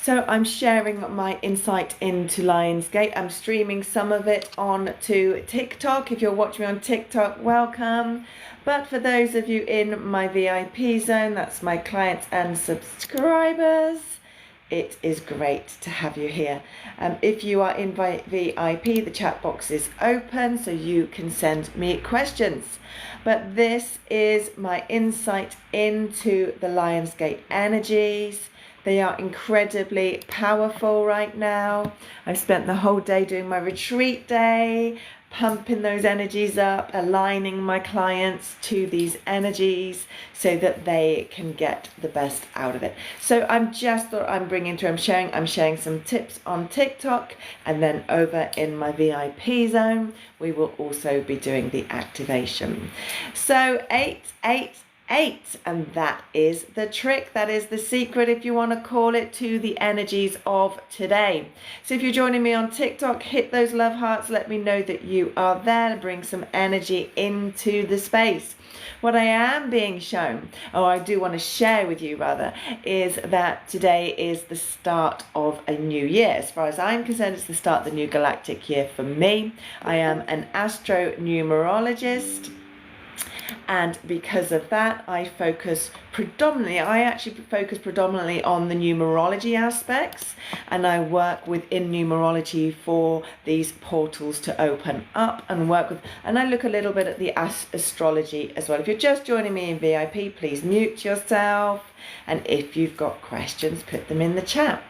So I'm sharing my insight into Lionsgate. I'm streaming some of it on to TikTok. If you're watching me on TikTok, welcome. But for those of you in my VIP zone, that's my clients and subscribers, it is great to have you here. If you are in VIP, the chat box is open so you can send me questions. But this is my insight into the Lionsgate energies. They are incredibly powerful right now. I've spent the whole day doing my retreat day, pumping those energies up, aligning my clients to these energies so that they can get the best out of it. So I'm sharing some tips on TikTok, and then over in my VIP zone, we will also be doing the activation. So 888. And that is the trick, that is the secret, if you want to call it, to the energies of today. So if you're joining me on TikTok, hit those love hearts, let me know that you are there, and bring some energy into the space. What I am being shown, or I do want to share with you rather, is that today is the start of a new year. As far as I'm concerned, it's the start of the new galactic year for me. I am an astro-numerologist. And because of that, I actually focus predominantly on the numerology aspects, and I work within numerology for these portals to open up and work with, and I look a little bit at the astrology as well. If you're just joining me in VIP, please mute yourself, and if you've got questions, put them in the chat.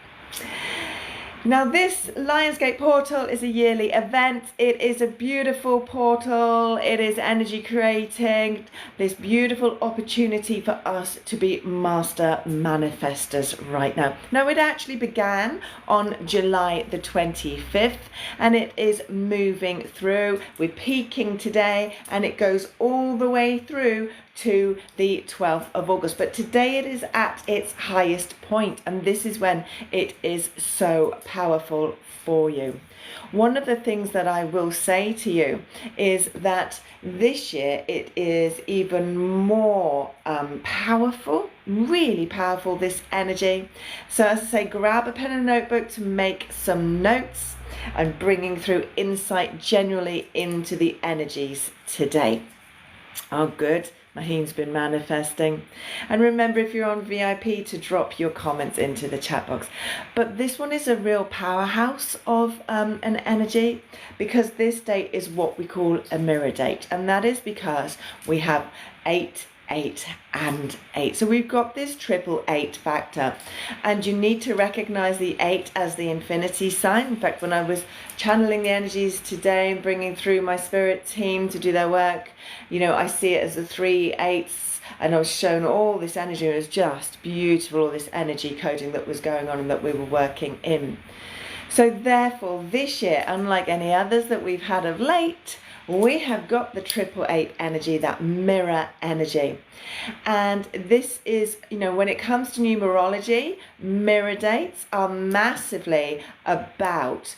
Now, this Lionsgate portal is a yearly event. It is a beautiful portal. It is energy creating this beautiful opportunity for us to be master manifestors right now. Now, it actually began on July the 25th, and it is moving through. We're peaking today, and it goes all the way through to the 12th of August. But today it is at its highest point, and this is when it is so powerful for you. One of the things that I will say to you is that this year it is even more powerful, really powerful, this energy. So as I say, grab a pen and notebook to make some notes. I'm bringing through insight generally into the energies today. Oh, good. Maheen's been manifesting. And remember, if you're on VIP, to drop your comments into the chat box. But this one is a real powerhouse of an energy, because this date is what we call a mirror date. And that is because we have 8, 8 and 8. So we've got this 888 factor, and you need to recognize the 8 as the infinity sign. In fact, when I was channeling the energies today and bringing through my spirit team to do their work, you know, I see it as the 3 8s, and I was shown all this energy. It was just beautiful, all this energy coding that was going on and that we were working in. So therefore, this year, unlike any others that we've had of late, we have got the 888 energy, that mirror energy. And this is, you know, when it comes to numerology, mirror dates are massively about,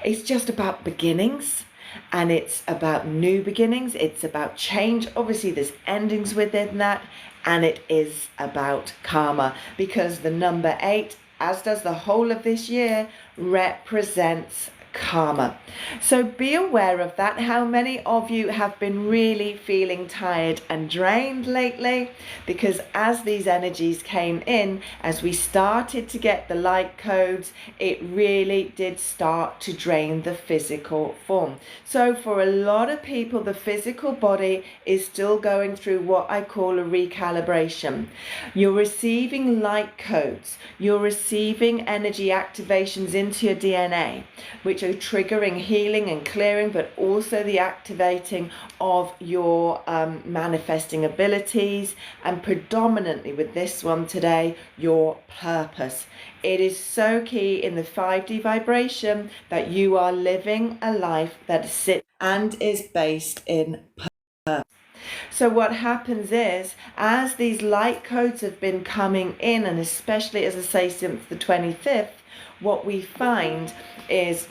it's just about beginnings, and it's about new beginnings. It's about change. Obviously, there's endings within that, and it is about karma, because the number 8, as does the whole of this year, represents karma. So be aware of that. How many of you have been really feeling tired and drained lately? Because as these energies came in, as we started to get the light codes, it really did start to drain the physical form. So for a lot of people, the physical body is still going through what I call a recalibration. You're receiving light codes, you're receiving energy activations into your DNA, which are triggering healing and clearing, but also the activating of your manifesting abilities, and predominantly with this one today, your purpose. It is so key in the 5D vibration that you are living a life that sits and is based in purpose. So what happens is, as these light codes have been coming in, and especially, as I say, since the 25th, what we find is,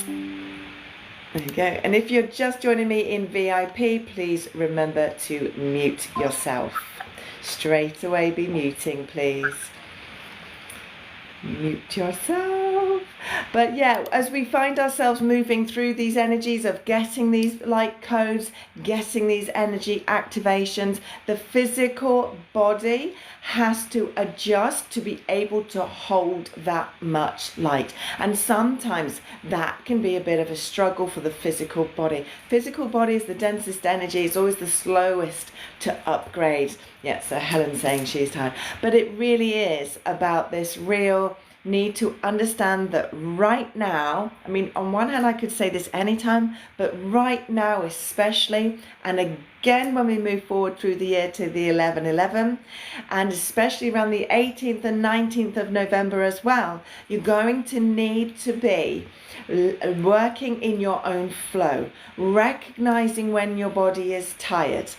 there you go. And if you're just joining me in VIP, please remember to mute yourself. Straight away be muting, please. Mute yourself. But yeah, as we find ourselves moving through these energies of getting these light codes, getting these energy activations, the physical body has to adjust to be able to hold that much light. And sometimes that can be a bit of a struggle for the physical body. Physical body is the densest energy. It's always the slowest to upgrade. Yeah, so Helen's saying she's tired. But it really is about this real need to understand that right now, I mean, on one hand, I could say this anytime, but right now especially, and again when we move forward through the year to the 11/11, and especially around the 18th and 19th of November as well, you're going to need to be working in your own flow, recognizing when your body is tired.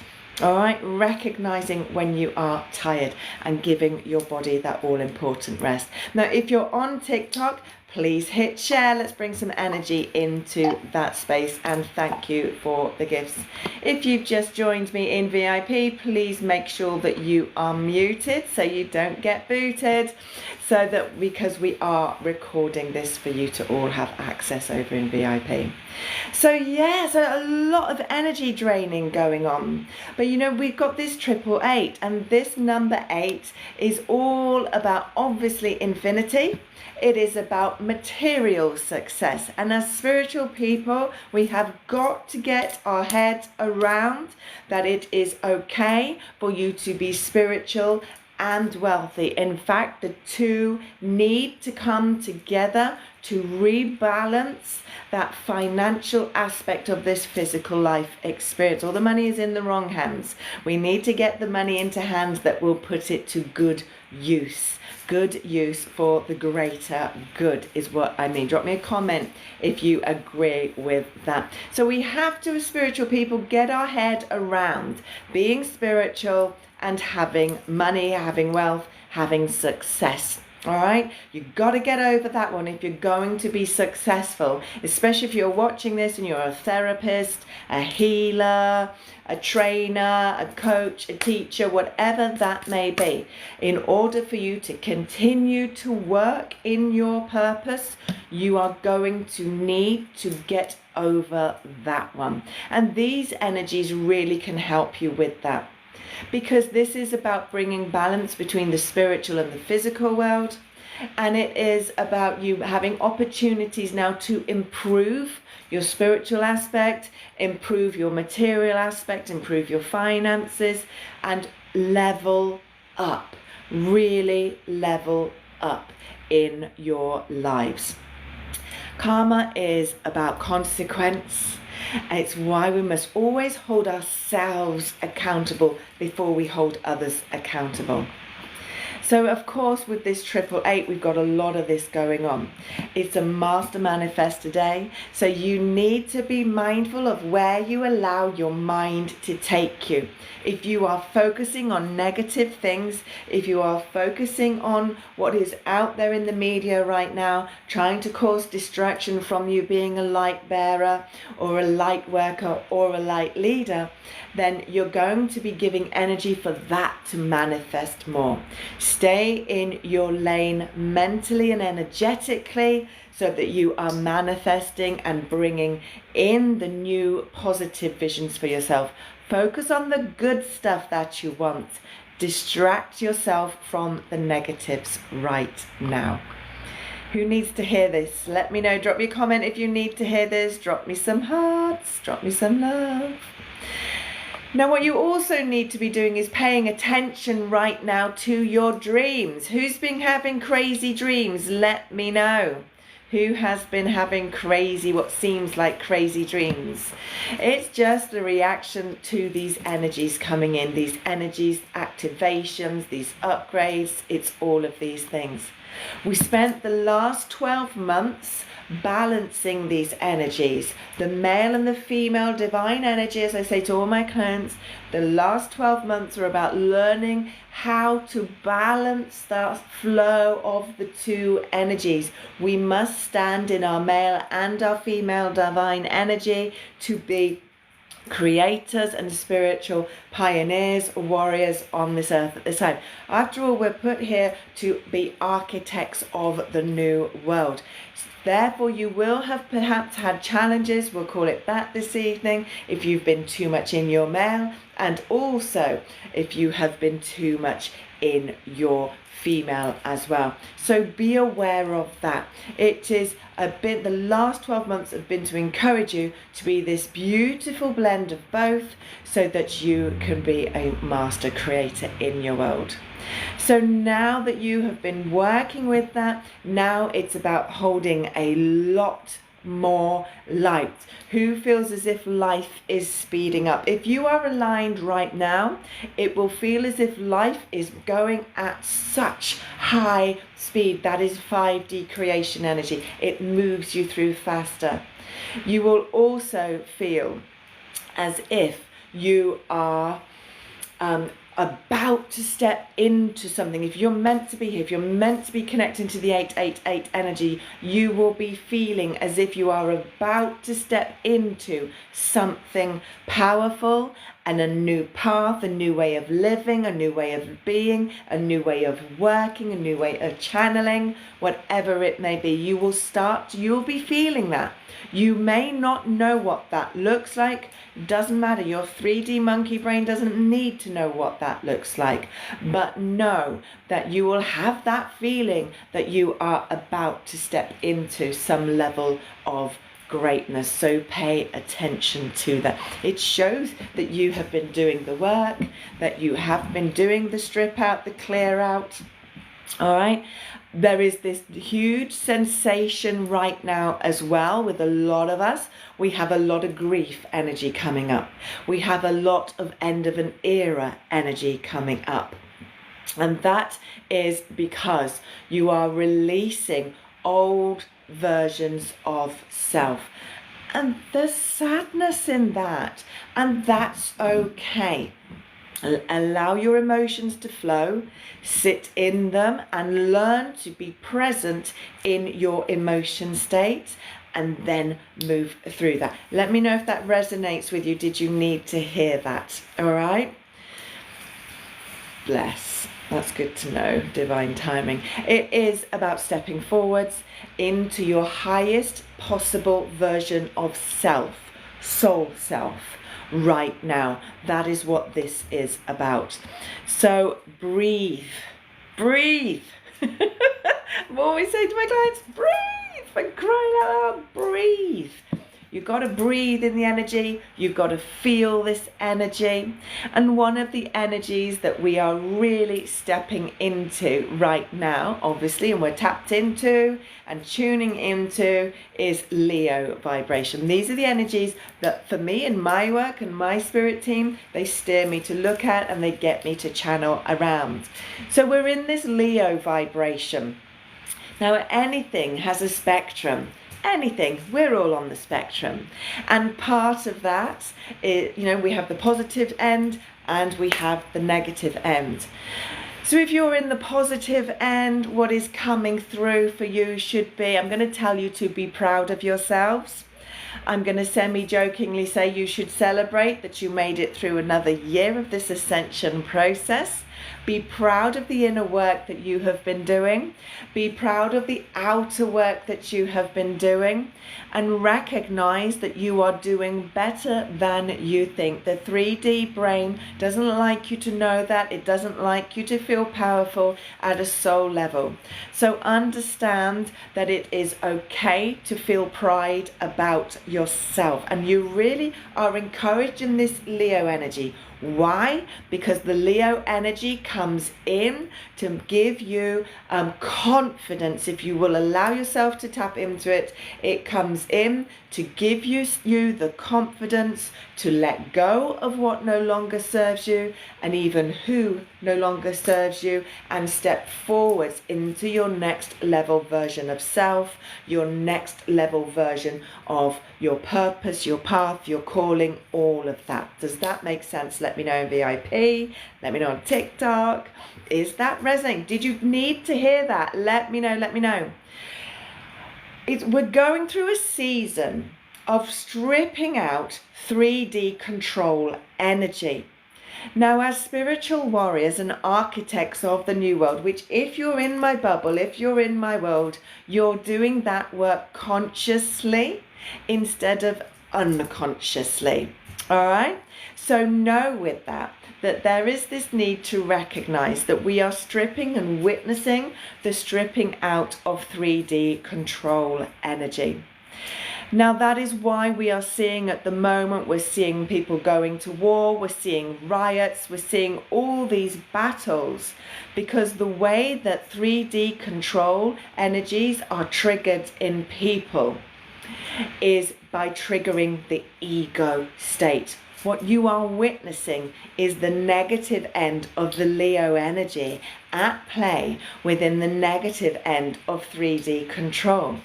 All right, recognizing when you are tired and giving your body that all-important rest. Now, if you're on TikTok, please hit share. Let's bring some energy into that space, and thank you for the gifts. If you've just joined me in VIP, please make sure that you are muted so you don't get booted, so that because we are recording this for you to all have access over in VIP. So yeah, so a lot of energy draining going on. But you know, we've got this 888, and this number 8 is all about obviously infinity. It is about material success. And as spiritual people, we have got to get our heads around that it is okay for you to be spiritual and wealthy. In fact, the two need to come together to rebalance that financial aspect of this physical life experience. All the money is in the wrong hands. We need to get the money into hands that will put it to good use. Good use for the greater good is what I mean. Drop me a comment if you agree with that. So we have to, as spiritual people, get our head around being spiritual and having money, having wealth, having success. All right, you've got to get over that one if you're going to be successful, especially if you're watching this and you're a therapist, a healer, a trainer, a coach, a teacher, whatever that may be. In order for you to continue to work in your purpose, you are going to need to get over that one. And these energies really can help you with that, because this is about bringing balance between the spiritual and the physical world, and it is about you having opportunities now to improve your spiritual aspect, improve your material aspect, improve your finances, and level up, really level up in your lives. Karma is about consequence. It's why we must always hold ourselves accountable before we hold others accountable. So of course, with this 888, we've got a lot of this going on. It's a master manifestor day, so you need to be mindful of where you allow your mind to take you. If you are focusing on negative things, if you are focusing on what is out there in the media right now, trying to cause distraction from you being a light bearer or a light worker or a light leader, then you're going to be giving energy for that to manifest more. Stay in your lane mentally and energetically so that you are manifesting and bringing in the new positive visions for yourself. Focus on the good stuff that you want. Distract yourself from the negatives right now. Who needs to hear this? Let me know. Drop me a comment if you need to hear this. Drop me some hearts. Drop me some love. Now, what you also need to be doing is paying attention right now to your dreams. Who's been having crazy dreams? Let me know. Who has been having crazy, what seems like crazy dreams? It's just the reaction to these energies coming in, these energies, activations, these upgrades. It's all of these things. We spent the last 12 months balancing these energies, the male and the female divine energy. As I say to all my clients, the last 12 months are about learning how to balance the flow of the two energies. We must stand in our male and our female divine energy to be creators and spiritual pioneers, warriors on this earth at this time. After all, we're put here to be architects of the new world. Therefore, you will have perhaps had challenges, we'll call it that this evening, if you've been too much in your male, and also if you have been too much in your female as well. So be aware of that. It is the last 12 months have been to encourage you to be this beautiful blend of both, so that you can be a master creator in your world. So now that you have been working with that, now it's about holding a lot more light. Who feels as if life is speeding up? If you are aligned right now, it will feel as if life is going at such high speed. That is 5D creation energy. It moves you through faster. You will also feel as if you are about to step into something. If you're meant to be here, if you're meant to be connecting to the 888 energy, you will be feeling as if you are about to step into something powerful and a new path, a new way of living, a new way of being, a new way of working, a new way of channeling, whatever it may be. You'll be feeling that. You may not know what that looks like. Doesn't matter. Your 3D monkey brain doesn't need to know what that looks like. But know that you will have that feeling that you are about to step into some level of greatness. So pay attention to that. It shows that you have been doing the work, that you have been doing the strip out, the clear out. All right. There is this huge sensation right now as well with a lot of us. We have a lot of grief energy coming up. We have a lot of end of an era energy coming up. And that is because you are releasing old versions of self. And there's sadness in that. And that's okay. Allow your emotions to flow, sit in them, and learn to be present in your emotion state, and then move through that. Let me know if that resonates with you. Did you need to hear that? All right? Bless. That's good to know. Divine timing. It is about stepping forwards into your highest possible version of self, soul self. Right now, that is what this is about. So breathe. I'm always saying to my clients, breathe, for crying out loud, breathe. You've got to breathe in the energy. You've got to feel this energy. And one of the energies that we are really stepping into right now, obviously, and we're tapped into and tuning into, is Leo vibration. These are the energies that for me in my work and my spirit team, they steer me to look at and they get me to channel around. So we're in this Leo vibration. Now, anything has a spectrum. Anything, we're all on the spectrum, and part of that is, we have the positive end and we have the negative end. So if you're in the positive end, what is coming through for you should be, I'm going to tell you to be proud of yourselves. I'm going to semi-jokingly say you should celebrate that you made it through another year of this ascension process. Be proud of the inner work that you have been doing. Be proud of the outer work that you have been doing. And recognize that you are doing better than you think. The 3D brain doesn't like you to know that. It doesn't like you to feel powerful at a soul level. So understand that it is okay to feel pride about yourself. And you really are encouraged in this Leo energy. Why? Because the Leo energy comes in to give you confidence. If you will allow yourself to tap into it, it comes in to give you the confidence to let go of what no longer serves you and even who no longer serves you, and step forwards into your next level version of self, your next level version of your purpose, your path, your calling, all of that. Does that make sense? Let me know in VIP. Let me know on TikTok. Is that resonating? Did you need to hear that? Let me know. We're going through a season of stripping out 3D control energy. Now, as spiritual warriors and architects of the new world, which if you're in my bubble, if you're in my world, you're doing that work consciously instead of unconsciously. All right? So know with that there is this need to recognize that we are stripping and witnessing the stripping out of 3D control energy. Now, that is why we are seeing at the moment, we're seeing people going to war, we're seeing riots, we're seeing all these battles, because the way that 3D control energies are triggered in people is by triggering the ego state. What you are witnessing is the negative end of the Leo energy at play within the negative end of 3D control.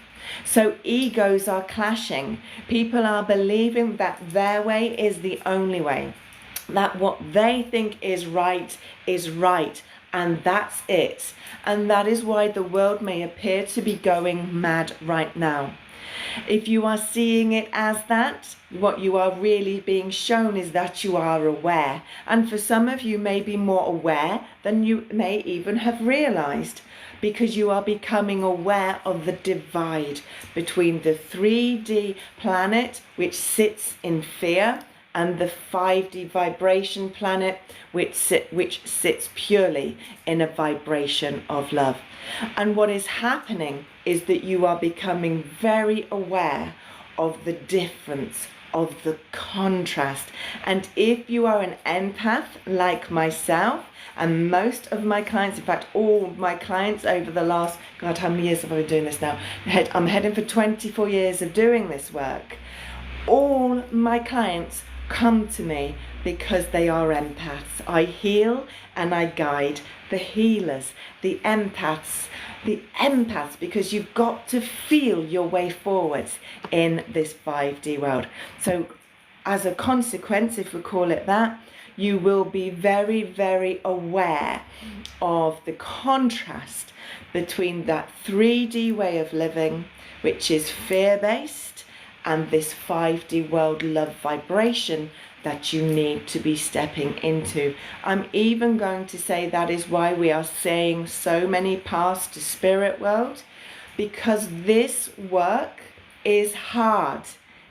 So egos are clashing. People are believing that their way is the only way, that what they think is right, and that's it. And that is why the world may appear to be going mad right now. If you are seeing it as that, what you are really being shown is that you are aware. And for some of you may be more aware than you may even have realized, because you are becoming aware of the divide between the 3D planet, which sits in fear, and the 5D vibration planet, which sits purely in a vibration of love. And what is happening is that you are becoming very aware of the difference, of the contrast. And if you are an empath like myself, and most of my clients, in fact all my clients over the last, God, how many years have I been doing this now? I'm heading for 24 years of doing this work. All my clients come to me because they are empaths. I heal and I guide the healers, the empaths, because you've got to feel your way forwards in this 5D world. So as a consequence, if we call it that, you will be very, very aware of the contrast between that 3D way of living, which is fear-based, and this 5D world love vibration that you need to be stepping into. I'm even going to say that is why we are saying so many paths to spirit world, because this work is hard.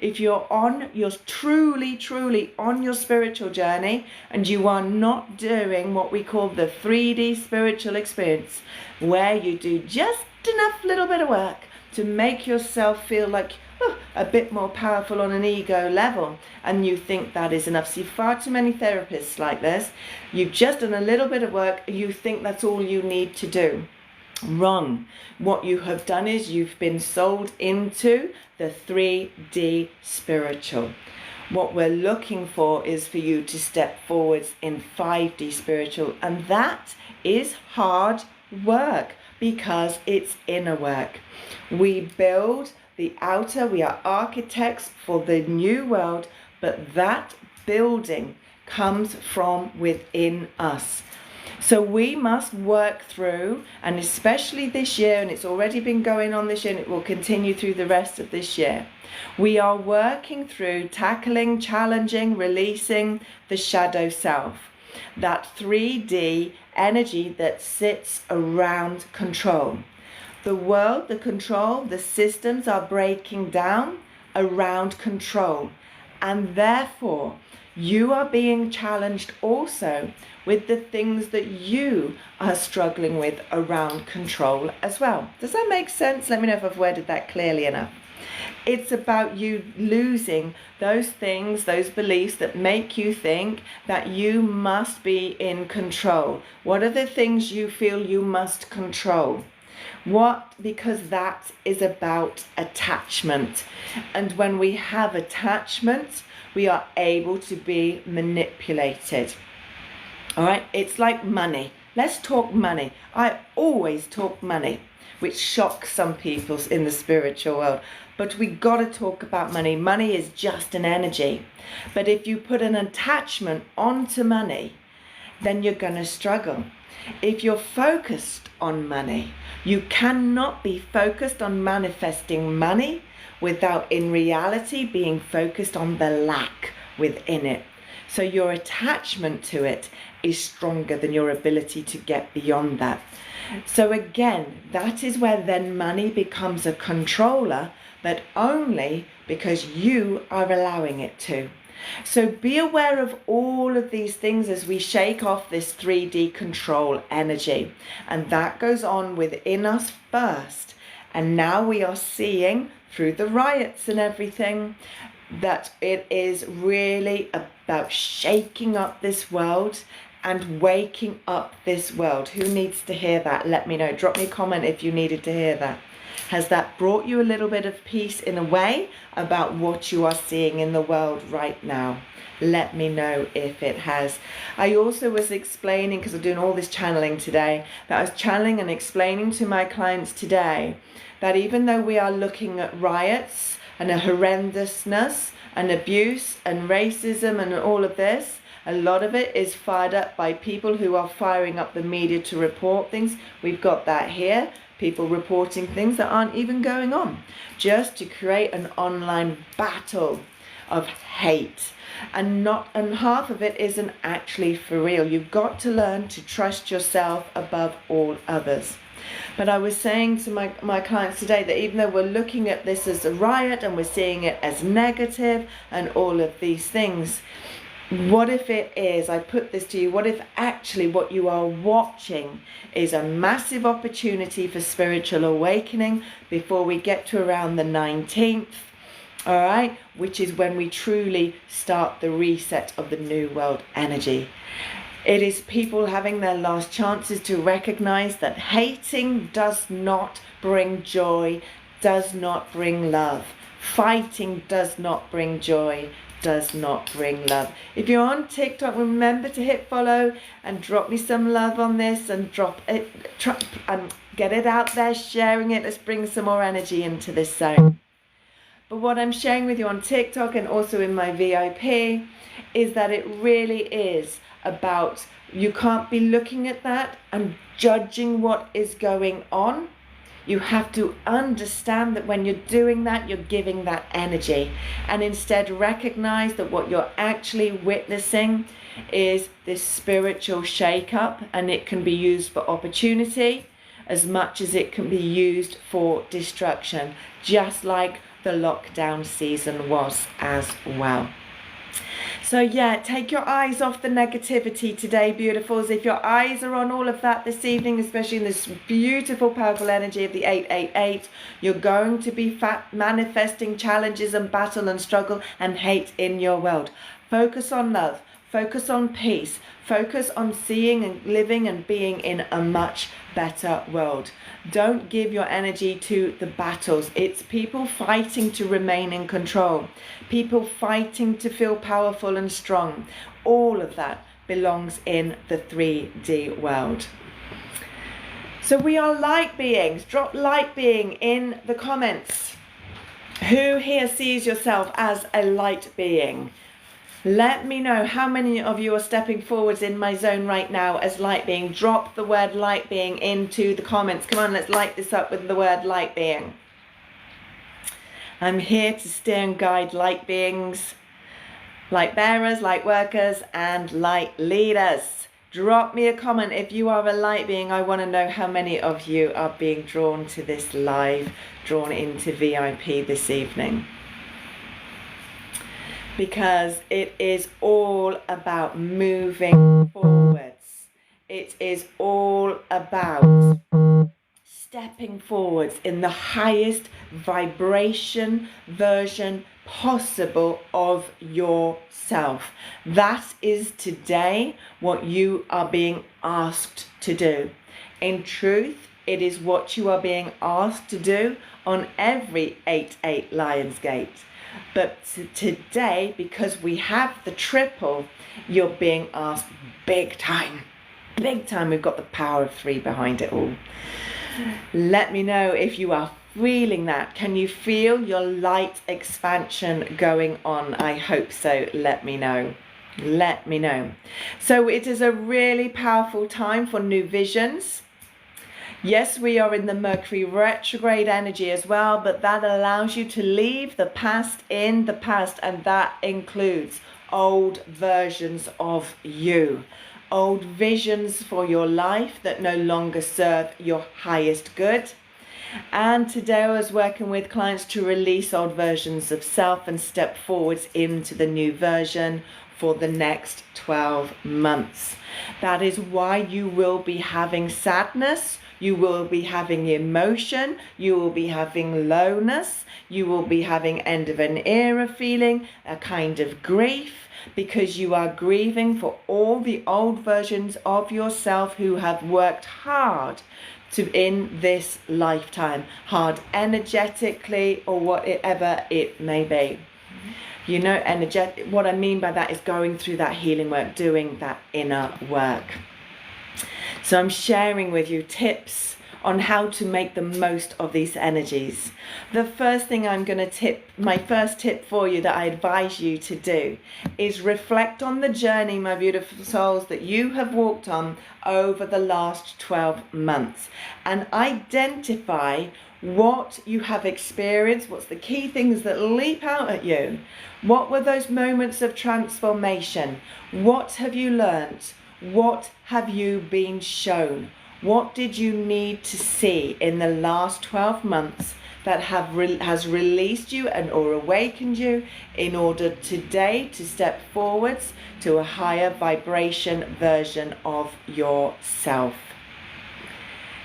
If you're truly on your spiritual journey and you are not doing what we call the 3D spiritual experience, where you do just enough little bit of work to make yourself feel like a bit more powerful on an ego level, and you think that is enough. See, far too many therapists like this. You've just done a little bit of work, you think that's all you need to do. Wrong. What you have done is you've been sold into the 3D spiritual. What we're looking for is for you to step forwards in 5D spiritual, and that is hard work because it's inner work. We build the outer, we are architects for the new world, but that building comes from within us. So we must work through, and especially this year, and it's already been going on this year and it will continue through the rest of this year, we are working through tackling, challenging, releasing the shadow self, that 3D energy that sits around control. The world, the control, the systems are breaking down around control, and therefore you are being challenged also with the things that you are struggling with around control as well. Does that make sense? Let me know if I've worded that clearly enough. It's about you losing those things, those beliefs that make you think that you must be in control. What are the things you feel you must control? Because that is about attachment. And when we have attachment, we are able to be manipulated. All right, it's like money. Let's talk money. I always talk money, which shocks some people in the spiritual world. But we got to talk about money. Money is just an energy. But if you put an attachment onto money, then you're going to struggle. If you're focused on money, you cannot be focused on manifesting money without in reality being focused on the lack within it. So your attachment to it is stronger than your ability to get beyond that. So again, that is where then money becomes a controller, but only because you are allowing it to. So be aware of all of these things as we shake off this 3D control energy. And that goes on within us first. And now we are seeing through the riots and everything that it is really about shaking up this world and waking up this world. Who needs to hear that? Let me know. Drop me a comment if you needed to hear that. Has that brought you a little bit of peace in a way about what you are seeing in the world right now? Let me know if it has. I also was explaining, because I'm doing all this channeling today, that I was channeling and explaining to my clients today that even though we are looking at riots and a horrendousness and abuse and racism and all of this, a lot of it is fired up by people who are firing up the media to report things. We've got that here. People reporting things that aren't even going on, just to create an online battle of hate. And half of it isn't actually for real. You've got to learn to trust yourself above all others. But I was saying to my clients today that even though we're looking at this as a riot and we're seeing it as negative and all of these things, what if it is, I put this to you, what if actually what you are watching is a massive opportunity for spiritual awakening before we get to around the 19th, all right, which is when we truly start the reset of the new world energy. It is people having their last chances to recognize that hating does not bring joy, does not bring love. Fighting does not bring joy, does not bring love. If you're on TikTok, remember to hit follow and drop me some love on this and drop it and get it out there, sharing it. Let's bring some more energy into this zone. But what I'm sharing with you on TikTok and also in my VIP is that it really is about, you can't be looking at that and judging what is going on. You have to understand that when you're doing that, you're giving that energy, and instead recognize that what you're actually witnessing is this spiritual shake-up, and it can be used for opportunity as much as it can be used for destruction, just like the lockdown season was as well. So yeah, take your eyes off the negativity today, beautifuls. If your eyes are on all of that this evening, especially in this beautiful, powerful energy of the 888, you're going to be manifesting challenges and battle and struggle and hate in your world. Focus on love. Focus on peace. Focus on seeing and living and being in a much better world. Don't give your energy to the battles. It's people fighting to remain in control. People fighting to feel powerful and strong. All of that belongs in the 3D world. So we are light beings. Drop light being in the comments. Who here sees yourself as a light being? Let me know how many of you are stepping forwards in my zone right now as light being. Drop the word light being into the comments. Come on, let's light this up with the word light being. I'm here to steer and guide light beings, light bearers, light workers, and light leaders. Drop me a comment if you are a light being. I want to know how many of you are being drawn to this live, drawn into VIP this evening. Because it is all about moving forwards. It is all about stepping forwards in the highest vibration version possible of yourself. That is today what you are being asked to do. In truth, it is what you are being asked to do on every 8-8 Lionsgate. But today, because we have the triple, you're being asked big time. Big time. We've got the power of 3 behind it all. Let me know if you are feeling that. Can you feel your light expansion going on? I hope so. Let me know. Let me know. So it is a really powerful time for new visions. Yes, we are in the Mercury retrograde energy as well, but that allows you to leave the past in the past, and that includes old versions of you, old visions for your life that no longer serve your highest good. And today I was working with clients to release old versions of self and step forwards into the new version for the next 12 months. That is why you will be having sadness, you will be having emotion, you will be having lowness, you will be having end of an era feeling, a kind of grief, because you are grieving for all the old versions of yourself who have worked hard to in this lifetime, hard energetically or whatever it may be. You know, what I mean by that is going through that healing work, doing that inner work. So I'm sharing with you tips on how to make the most of these energies. The first thing my first tip for you that I advise you to do is reflect on the journey, my beautiful souls, that you have walked on over the last 12 months and identify what you have experienced, what's the key things that leap out at you. What were those moments of transformation? What have you learnt? What have you been shown? What did you need to see in the last 12 months that has released you or awakened you in order today to step forwards to a higher vibration version of yourself?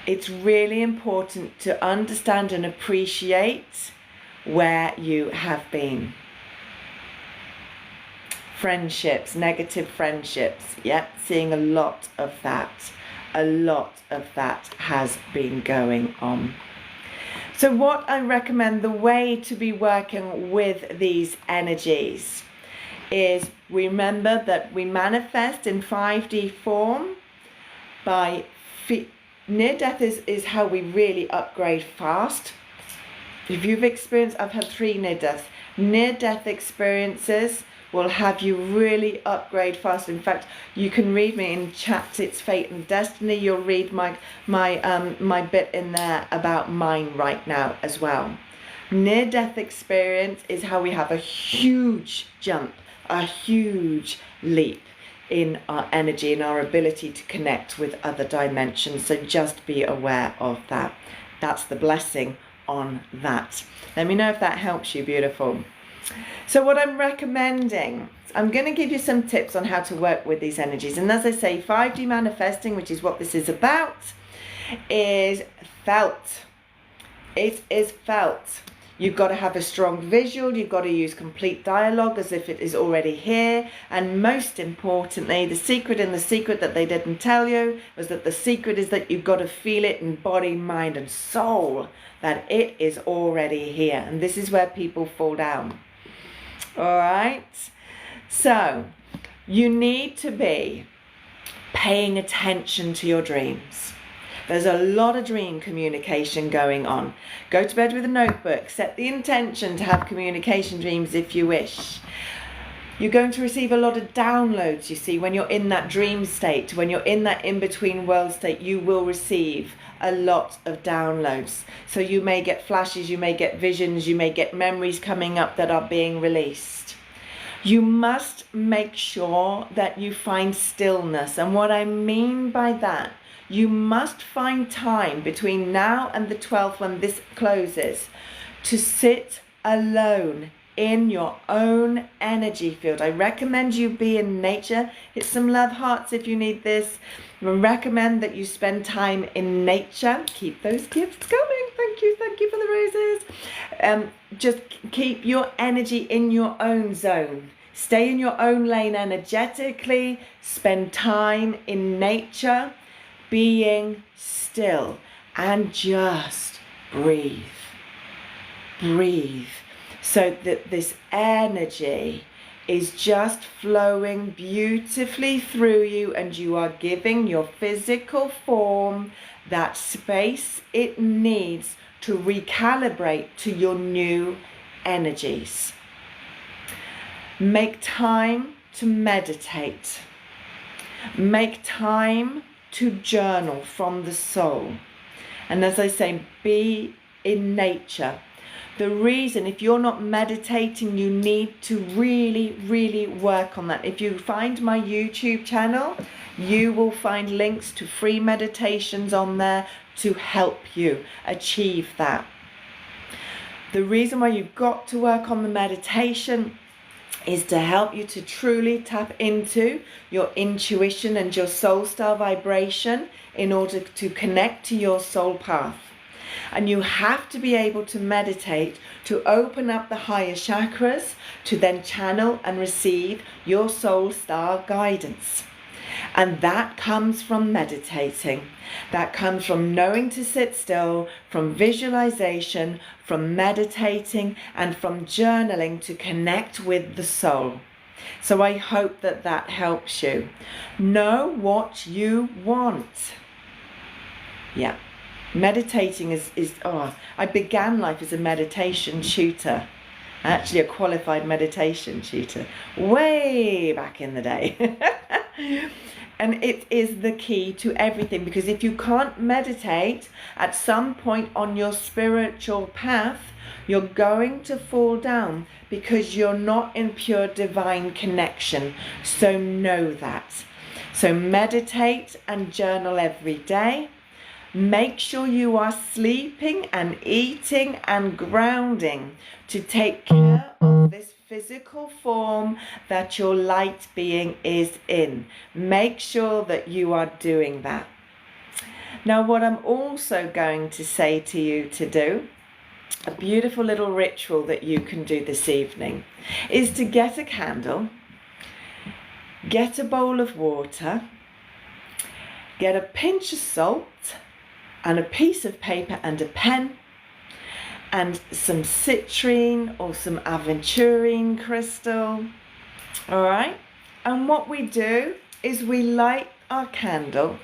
It's really important to understand and appreciate where you have been. Friendships, negative friendships, yep, seeing a lot of that. A lot of that has been going on. So what I recommend, the way to be working with these energies is, remember that we manifest in 5D form by near death is how we really upgrade fast. If you've experienced, I've had 3 near deaths. Near death experiences will have you really upgrade fast. In fact, you can read me in Chat It's Fate and Destiny. You'll read my bit in there about mine right now as well. Near death experience is how we have a huge jump, a huge leap in our energy, in our ability to connect with other dimensions. So just be aware of that. That's the blessing on that. Let me know if that helps you, beautiful. So what I'm recommending, I'm going to give you some tips on how to work with these energies. And as I say, 5D manifesting, which is what this is about, is felt. It is felt. You've got to have a strong visual. You've got to use complete dialogue as if it is already here. And most importantly, the secret that they didn't tell you was that the secret is that you've got to feel it in body, mind, and soul, that it is already here. And this is where people fall down. All right. So you need to be paying attention to your dreams. There's a lot of dream communication going on. Go to bed with a notebook. Set the intention to have communication dreams if you wish. You're going to receive a lot of downloads, you see, when you're in that dream state. When you're in that in-between world state, you will receive a lot of downloads. So you may get flashes, you may get visions, you may get memories coming up that are being released. You must make sure that you find stillness. And what I mean by that, you must find time between now and the 12th when this closes to sit alone in your own energy field. I recommend you be in nature. Hit some love hearts if you need this. I recommend that you spend time in nature. Keep those gifts coming. Thank you for the roses. Just keep your energy in your own zone. Stay in your own lane energetically. Spend time in nature, being still, and just breathe. Breathe. So that this energy is just flowing beautifully through you, and you are giving your physical form that space it needs to recalibrate to your new energies. Make time to meditate. Make time to journal from the soul. And as I say, be in nature. The reason, if you're not meditating, you need to really, really work on that. If you find my YouTube channel, you will find links to free meditations on there to help you achieve that. The reason why you've got to work on the meditation is to help you to truly tap into your intuition and your soul star vibration in order to connect to your soul path. And you have to be able to meditate to open up the higher chakras to then channel and receive your soul star guidance. And that comes from meditating. That comes from knowing to sit still, from visualization, from meditating, and from journaling to connect with the soul. So I hope that that helps you. Know what you want. Yeah. Meditating is I began life as a meditation tutor. Actually a qualified meditation tutor way back in the day. And it is the key to everything, because if you can't meditate at some point on your spiritual path, you're going to fall down because you're not in pure divine connection. So know that. So meditate and journal every day. Make sure you are sleeping and eating and grounding to take care of this physical form that your light being is in. Make sure that you are doing that. Now, what I'm also going to say to you to do, a beautiful little ritual that you can do this evening, is to get a candle, get a bowl of water, get a pinch of salt, and a piece of paper and a pen, and some citrine or some aventurine crystal. All right? And what we do is we light our candle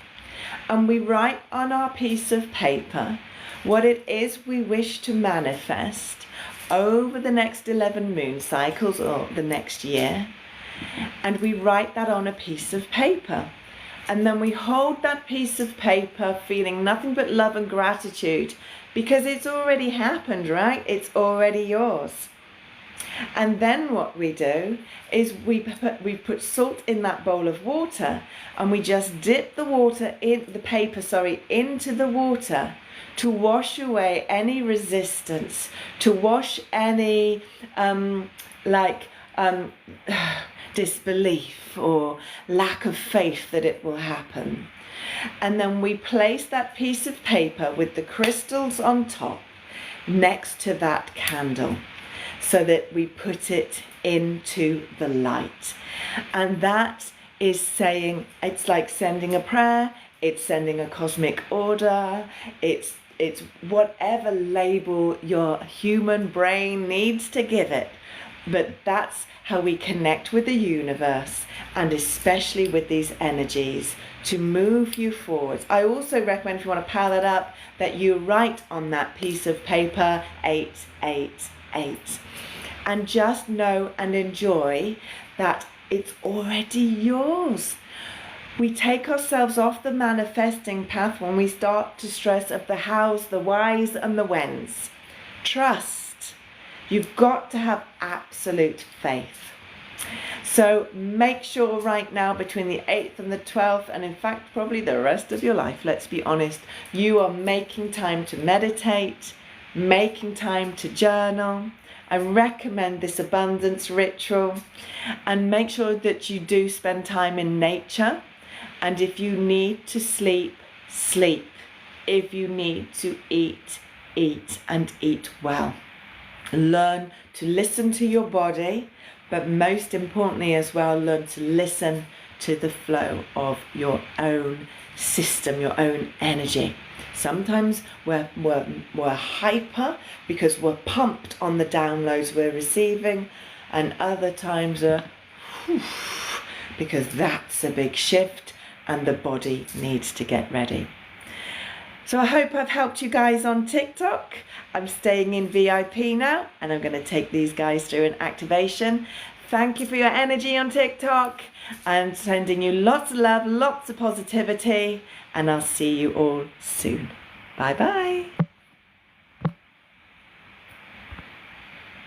and we write on our piece of paper what it is we wish to manifest over the next 11 moon cycles or the next year. And we write that on a piece of paper. And then we hold that piece of paper feeling nothing but love and gratitude because it's already happened, right? It's already yours. And then what we do is we put salt in that bowl of water, and we just dip the water in the paper, into the water to wash away any resistance, to wash any disbelief or lack of faith that it will happen. And then we place that piece of paper with the crystals on top next to that candle so that we put it into the light. And that is saying, it's like sending a prayer, it's sending a cosmic order, it's whatever label your human brain needs to give it. But that's how we connect with the universe, and especially with these energies, to move you forward. I also recommend, if you want to power that up, that you write on that piece of paper 888. And just know and enjoy that it's already yours. We take ourselves off the manifesting path when we start to stress of the hows, the whys, and the whens. Trust. You've got to have absolute faith. So make sure right now, between the 8th and the 12th, and in fact probably the rest of your life, let's be honest, you are making time to meditate, making time to journal. I recommend this abundance ritual, and make sure that you do spend time in nature. And if you need to sleep, sleep. If you need to eat, eat, and eat well. Learn to listen to your body, but most importantly as well, learn to listen to the flow of your own system, your own energy. Sometimes we're hyper because we're pumped on the downloads we're receiving, and other times because that's a big shift and the body needs to get ready. So I hope I've helped you guys on TikTok. I'm staying in VIP now, and I'm going to take these guys through an activation. Thank you for your energy on TikTok. I'm sending you lots of love, lots of positivity, and I'll see you all soon. Bye bye.